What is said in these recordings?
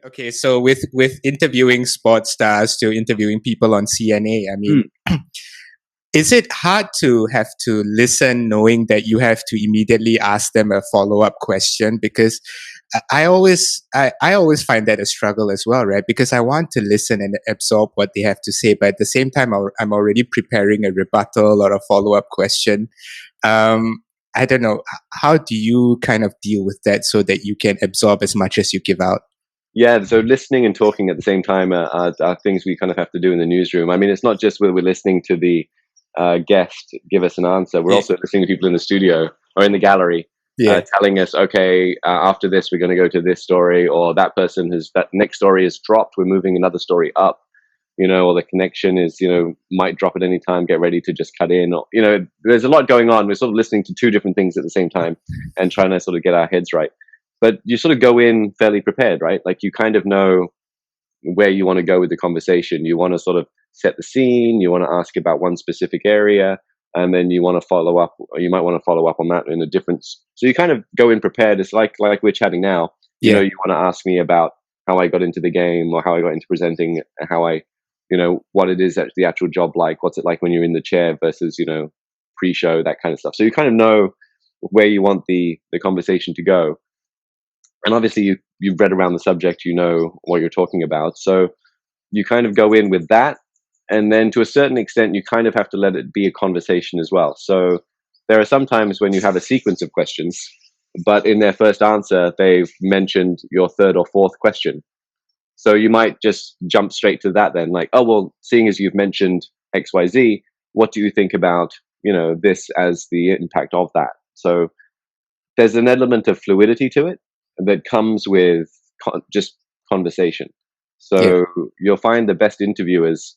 Okay, so with interviewing sports stars to interviewing people on CNA, I mean, is it hard to have to listen knowing that you have to immediately ask them a follow-up question? Because I always find that a struggle as well, right? Because I want to listen and absorb what they have to say, but at the same time, I'm already preparing a rebuttal or a follow-up question. I don't know. How do you kind of deal with that so that you can absorb as much as you give out? Yeah, so listening and talking at the same time are things we kind of have to do in the newsroom. I mean, it's not just whether we're listening to the guest give us an answer. We're Yeah. also listening to people in the studio or in the gallery Yeah. telling us, okay, after this, we're going to go to this story, or that next story is dropped. We're moving another story up, or the connection is, might drop at any time. Get ready to just cut in. Or, there's a lot going on. We're sort of listening to two different things at the same time and trying to sort of get our heads right. But you sort of go in fairly prepared, right? Like you kind of know where you want to go with the conversation. You want to sort of set the scene. You want to ask about one specific area, and then you want to follow up, or you might want to follow up on that in a different. So you kind of go in prepared. It's like we're chatting now. You Yeah. you want to ask me about how I got into the game, or how I got into presenting, how I, what it is that the actual job like. What's it like when you're in the chair versus pre-show, that kind of stuff. So you kind of know where you want the conversation to go. And obviously you've read around the subject, you know what you're talking about. So you kind of go in with that. And then to a certain extent, you kind of have to let it be a conversation as well. So there are some times when you have a sequence of questions, but in their first answer, they've mentioned your third or fourth question. So you might just jump straight to that then, like, oh, well, seeing as you've mentioned XYZ, what do you think about, this as the impact of that? So there's an element of fluidity to it that comes with just conversation. Yeah. So you'll find the best interviewers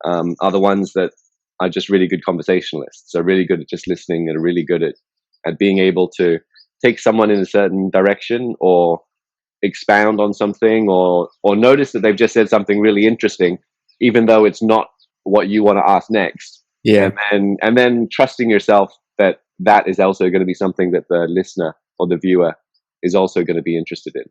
are the ones that are just really good conversationalists, are really good at just listening, and are really good at being able to take someone in a certain direction, or expound on something, or notice that they've just said something really interesting, even though it's not what you want to ask next. Yeah. And then trusting yourself that is also going to be something that the listener or the viewer is also going to be interested in.